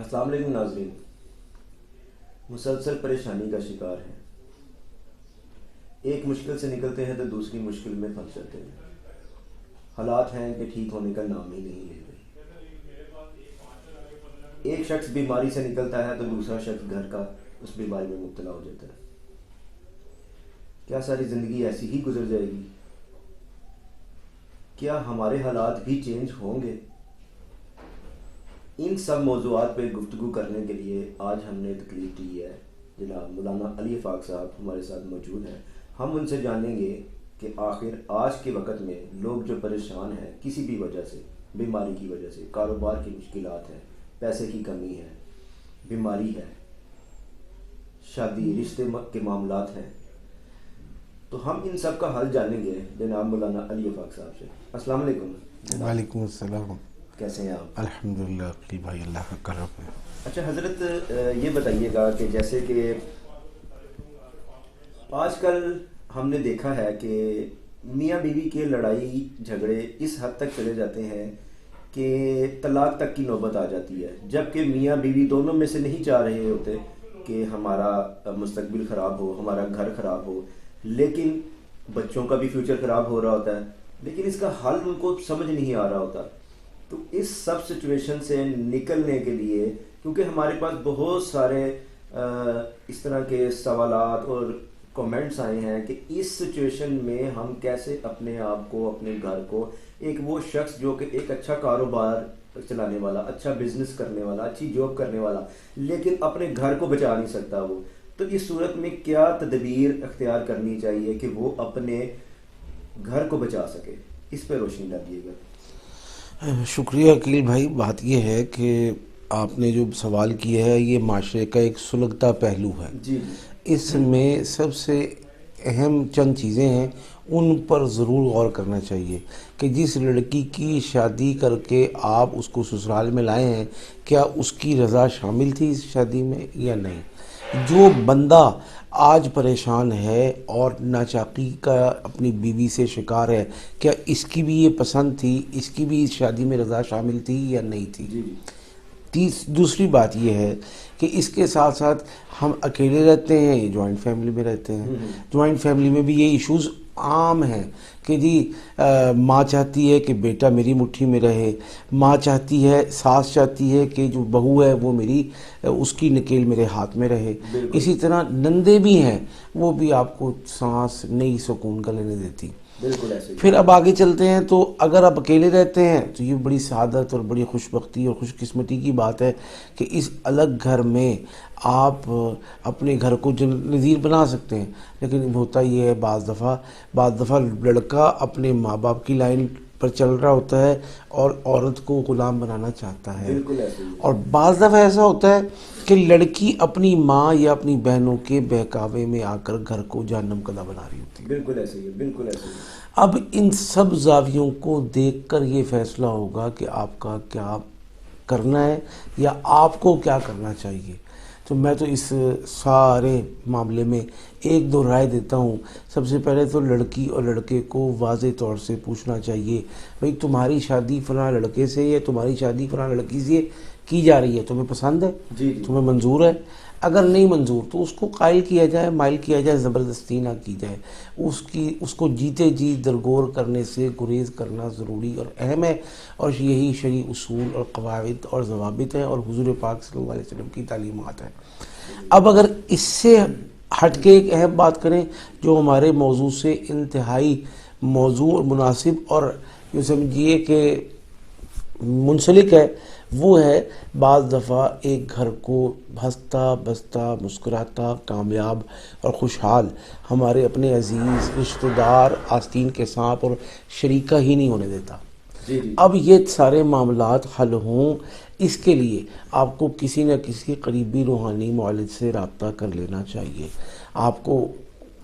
السلام علیکم ناظرین. مسلسل پریشانی کا شکار ہیں. ایک مشکل سے نکلتے ہیں تو دوسری مشکل میں پھنس جاتے ہیں. حالات ہیں کہ ٹھیک ہونے کا نام ہی نہیں لے رہے. ایک شخص بیماری سے نکلتا ہے تو دوسرا شخص گھر کا اس بیماری میں مبتلا ہو جاتا ہے. کیا ساری زندگی ایسی ہی گزر جائے گی؟ کیا ہمارے حالات بھی چینج ہوں گے؟ ان سب موضوعات پہ گفتگو کرنے کے لیے آج ہم نے تکلیف دی ہے. جناب مولانا علی افاق صاحب ہمارے ساتھ موجود ہیں. ہم ان سے جانیں گے کہ آخر آج کے وقت میں لوگ جو پریشان ہیں کسی بھی وجہ سے، بیماری کی وجہ سے، کاروبار کی مشکلات ہیں، پیسے کی کمی ہے، بیماری ہے، شادی رشتے کے معاملات ہیں، تو ہم ان سب کا حل جانیں گے جناب مولانا علی افاق صاحب سے. السلام علیکم. وعلیکم السلام. کیسے ہیں آپ؟ الحمدللہ عقیل بھائی، اللہ کا کرم ہے. اچھا حضرت، یہ بتائیے گا کہ جیسے کہ آج کل ہم نے دیکھا ہے کہ میاں بیوی کے لڑائی جھگڑے اس حد تک چلے جاتے ہیں کہ طلاق تک کی نوبت آ جاتی ہے، جبکہ میاں بیوی دونوں میں سے نہیں چاہ رہے ہوتے کہ ہمارا مستقبل خراب ہو، ہمارا گھر خراب ہو، لیکن بچوں کا بھی فیوچر خراب ہو رہا ہوتا ہے، لیکن اس کا حل ان کو سمجھ نہیں آ رہا ہوتا. تو اس سب سچویشن سے نکلنے کے لیے، کیونکہ ہمارے پاس بہت سارے اس طرح کے سوالات اور کمنٹس آئے ہیں کہ اس سچویشن میں ہم کیسے اپنے آپ کو، اپنے گھر کو، ایک وہ شخص جو کہ ایک اچھا کاروبار چلانے والا، اچھا بزنس کرنے والا، اچھی جاب کرنے والا، لیکن اپنے گھر کو بچا نہیں سکتا وہ، تو اس صورت میں کیا تدبیر اختیار کرنی چاہیے کہ وہ اپنے گھر کو بچا سکے؟ اس پہ روشنی ڈالیے گا. شکریہ عقیل بھائی. بات یہ ہے کہ آپ نے جو سوال کیا ہے یہ معاشرے کا ایک سلگتا پہلو ہے. جی جی. اس میں سب سے اہم چند چیزیں ہیں، ان پر ضرور غور کرنا چاہیے کہ جس لڑکی کی شادی کر کے آپ اس کو سسرال میں لائے ہیں، کیا اس کی رضا شامل تھی اس شادی میں یا نہیں. جو بندہ آج پریشان ہے اور ناچاقی کا اپنی بیوی سے شکار ہے، کیا اس کی بھی یہ پسند تھی، اس کی بھی اس شادی میں رضا شامل تھی یا نہیں تھی. جی جی. دوسری بات یہ ہے کہ اس کے ساتھ ساتھ ہم اکیلے رہتے ہیں، جوائنٹ فیملی میں رہتے ہیں. جوائنٹ فیملی میں بھی یہ ایشوز عام ہیں کہ جی ماں چاہتی ہے کہ بیٹا میری مٹھی میں رہے، ماں چاہتی ہے، ساس چاہتی ہے کہ جو بہو ہے وہ میری، اس کی نکیل میرے ہاتھ میں رہے. اسی طرح نندے بھی ہیں، وہ بھی آپ کو سانس نہیں سکون کا لینے دیتی. بالکل ایسے ہی. پھر اب آگے چلتے ہیں تو اگر آپ اکیلے رہتے ہیں تو یہ بڑی سعادت اور بڑی خوش بختی اور خوش قسمتی کی بات ہے کہ اس الگ گھر میں آپ اپنے گھر کو نظیر بنا سکتے ہیں. لیکن ہوتا یہ ہے بعض دفعہ لڑکا اپنے ماں باپ کی لائن پر چل رہا ہوتا ہے اور عورت کو غلام بنانا چاہتا ہے. بالکل ایسے ہی. اور بعض دفعہ ایسا ہوتا ہے کہ لڑکی اپنی ماں یا اپنی بہنوں کے بہکاوے میں آ کر گھر کو جہنم قدا بنا رہی ہوتی ہے. بالکل ایسے ہی. بالکل ایسے ہی. اب ان سب زاویوں کو دیکھ کر یہ فیصلہ ہوگا کہ آپ کا کیا کرنا ہے یا آپ کو کیا کرنا چاہیے. تو میں تو اس سارے معاملے میں ایک دو رائے دیتا ہوں. سب سے پہلے تو لڑکی اور لڑکے کو واضح طور سے پوچھنا چاہیے، بھئی تمہاری شادی فلاں لڑکے سے یا تمہاری شادی فلاں لڑکی سے کی جا رہی ہے، تمہیں پسند ہے، جی جی. تمہیں منظور ہے؟ اگر نہیں منظور تو اس کو قائل کیا جائے، مائل کیا جائے، زبردستی نہ کی جائے. اس کو جیتے جی درگور کرنے سے گریز کرنا ضروری اور اہم ہے، اور یہی شرعی اصول اور قواعد اور ضوابط ہیں اور حضور پاک صلی اللہ علیہ وسلم کی تعلیمات ہیں. اب اگر اس سے ہٹ کے ایک اہم بات کریں جو ہمارے موضوع سے انتہائی موضوع اور مناسب اور یوں سمجھیے کہ منسلک ہے، وہ ہے بعض دفعہ ایک گھر کو ہنستا بستا، مسکراتا، کامیاب اور خوشحال ہمارے اپنے عزیز رشتہ دار آستین کے سانپ اور شریکہ ہی نہیں ہونے دیتا. جی جی. اب یہ سارے معاملات حل ہوں، اس کے لیے آپ کو کسی نہ کسی قریبی روحانی معالج سے رابطہ کر لینا چاہیے. آپ کو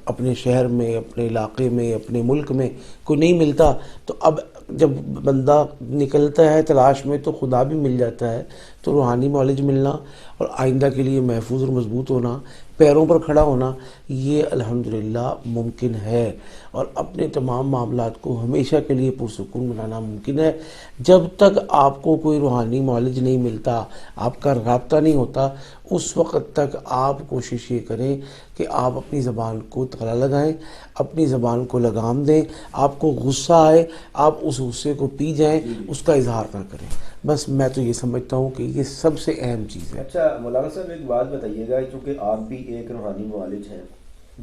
اپنے شہر میں، اپنے علاقے میں، اپنے ملک میں کوئی نہیں ملتا تو اب جب بندہ نکلتا ہے تلاش میں تو خدا بھی مل جاتا ہے. تو روحانی معالج ملنا اور آئندہ کے لیے محفوظ اور مضبوط ہونا پیروں پر کھڑا ہونا یہ الحمدللہ ممکن ہے، اور اپنے تمام معاملات کو ہمیشہ کے لیے پرسکون بنانا ممکن ہے۔ جب تک آپ کو کوئی روحانی معالج نہیں ملتا، آپ کا رابطہ نہیں ہوتا، اس وقت تک آپ کوشش یہ کریں کہ آپ اپنی زبان کو تالا لگائیں، اپنی زبان کو لگام دیں۔ آپ کو غصہ آئے، آپ اس غصے کو پی جائیں، اس کا اظہار نہ کریں۔ بس میں تو یہ سمجھتا ہوں کہ یہ سب سے اہم چیز ہے۔ اچھا مولانا صاحب، ایک بات بتائیے گا، چونکہ آپ بھی ایک روحانی معالج ہیں،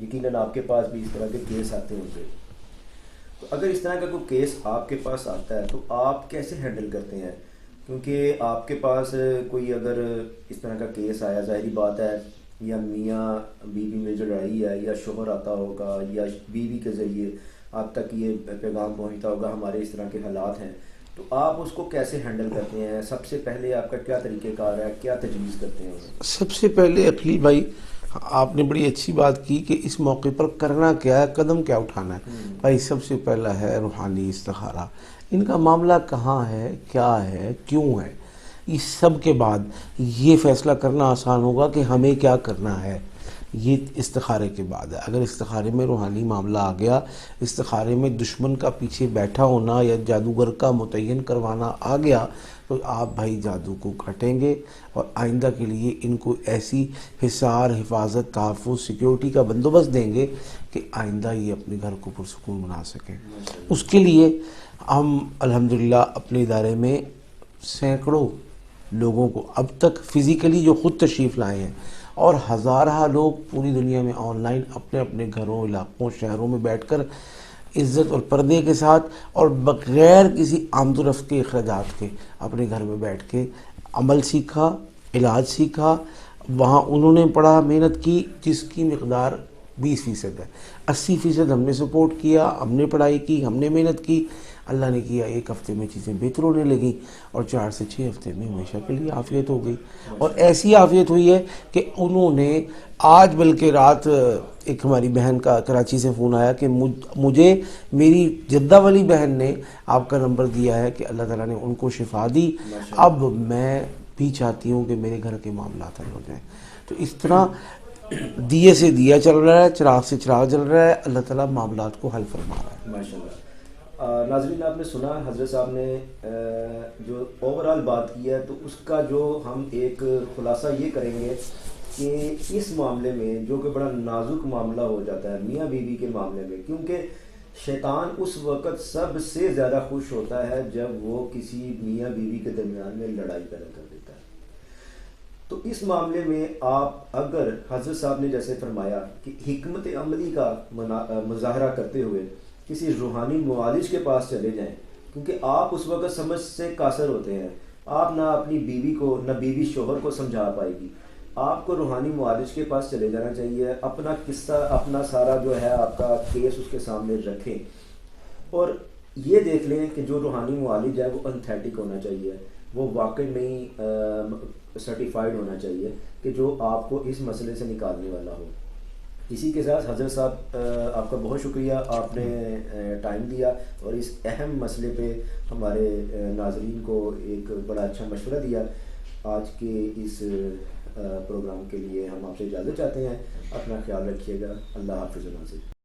یقیناً آپ کے پاس بھی اس طرح کے کیس آتے ہوں گے، تو اگر اس طرح کا کوئی کیس آپ کے پاس آتا ہے تو آپ کیسے ہینڈل کرتے ہیں؟ کیونکہ آپ کے پاس کوئی اگر اس طرح کا کیس آیا، ظاہری بات ہے یا میاں بیوی میں جو لڑائی ہے، یا شوہر آتا ہوگا، یا بیوی کے ذریعے آپ تک یہ پیغام پہنچتا ہوگا ہمارے اس طرح کے حالات ہیں، تو آپ اس کو کیسے ہینڈل کرتے ہیں؟ سب سے پہلے آپ کا کیا طریقہ کار ہے، کیا تجویز کرتے ہیں انہیں؟ سب سے پہلے عقیل بھائی، آپ نے بڑی اچھی بات کی کہ اس موقع پر کرنا کیا ہے، قدم کیا اٹھانا ہے۔ بھائی سب سے پہلا ہے روحانی استخارہ۔ ان کا معاملہ کہاں ہے، کیا ہے، کیوں ہے، اس سب کے بعد یہ فیصلہ کرنا آسان ہوگا کہ ہمیں کیا کرنا ہے۔ یہ استخارے کے بعد ہے۔ اگر استخارے میں روحانی معاملہ آ گیا، استخارے میں دشمن کا پیچھے بیٹھا ہونا یا جادوگر کا متعین کروانا آ گیا، تو آپ بھائی جادو کو کاٹیں گے، اور آئندہ کے لیے ان کو ایسی حصار، حفاظت، تحفظ، سیکیورٹی کا بندوبست دیں گے کہ آئندہ یہ اپنے گھر کو پرسکون بنا سکیں۔ اس کے لیے ہم الحمدللہ اپنے ادارے میں سینکڑوں لوگوں کو اب تک فزیکلی جو خود تشریف لائے ہیں، اور ہزارہ لوگ پوری دنیا میں آن لائن اپنے اپنے گھروں، علاقوں، شہروں میں بیٹھ کر عزت اور پردے کے ساتھ اور بغیر کسی آمد و رفت کے اخراجات کے اپنے گھر میں بیٹھ کے عمل سیکھا، علاج سیکھا۔ وہاں انہوں نے پڑھا، محنت کی، جس کی مقدار 20% ہے۔ 80% ہم نے سپورٹ کیا، ہم نے پڑھائی کی، ہم نے محنت کی۔ اللہ نے کیا 1 ہفتے میں چیزیں بہتر ہونے لگیں، اور 4 سے 6 ہفتے میں ہمیشہ کے لیے عافیت ہو گئی۔ اور ایسی عافیت ہوئی ہے کہ انہوں نے آج، بلکہ رات ایک ہماری بہن کا کراچی سے فون آیا کہ مجھے میری جدہ والی بہن نے آپ کا نمبر دیا ہے کہ اللہ تعالیٰ نے ان کو شفا دی، اب میں بھی چاہتی ہوں کہ میرے گھر کے معاملات حل ہو جائیں۔ تو اس طرح دیے سے دیا چل رہا ہے، چراغ سے چراغ جل رہا ہے، اللہ تعالیٰ معاملات کو حل فرما رہا ہے۔ ماشاءاللہ۔ ناظرین، آپ نے سنا حضرت صاحب نے جو اوورال بات کی ہے، تو اس کا جو ہم ایک خلاصہ یہ کریں گے کہ اس معاملے میں جو کہ بڑا نازک معاملہ ہو جاتا ہے میاں بیوی کے معاملے میں، کیونکہ شیطان اس وقت سب سے زیادہ خوش ہوتا ہے جب وہ کسی میاں بیوی کے درمیان میں لڑائی پیدا کر دیتا ہے۔ تو اس معاملے میں آپ اگر حضرت صاحب نے جیسے فرمایا کہ حکمت عملی کا مظاہرہ کرتے ہوئے کسی روحانی معالج کے پاس چلے جائیں، کیونکہ آپ اس وقت سمجھ سے قاصر ہوتے ہیں، آپ نہ اپنی بیوی کو، نہ بیوی شوہر کو سمجھا پائے گی، آپ کو روحانی معالج کے پاس چلے جانا چاہیے، اپنا قصہ، اپنا سارا جو ہے آپ کا کیس اس کے سامنے رکھیں، اور یہ دیکھ لیں کہ جو روحانی معالج ہے وہ انتھیٹک ہونا چاہیے، وہ واقعی میں سرٹیفائیڈ ہونا چاہیے کہ جو آپ کو اس مسئلے سے نکالنے والا ہو۔ اسی کے ساتھ حضرت صاحب آپ کا بہت شکریہ، آپ نے ٹائم دیا اور اس اہم مسئلے پہ ہمارے ناظرین کو ایک بڑا اچھا مشورہ دیا۔ آج کے اس پروگرام کے لیے ہم آپ سے اجازت چاہتے ہیں، اپنا خیال رکھیے گا، اللہ حافظ ناظرین۔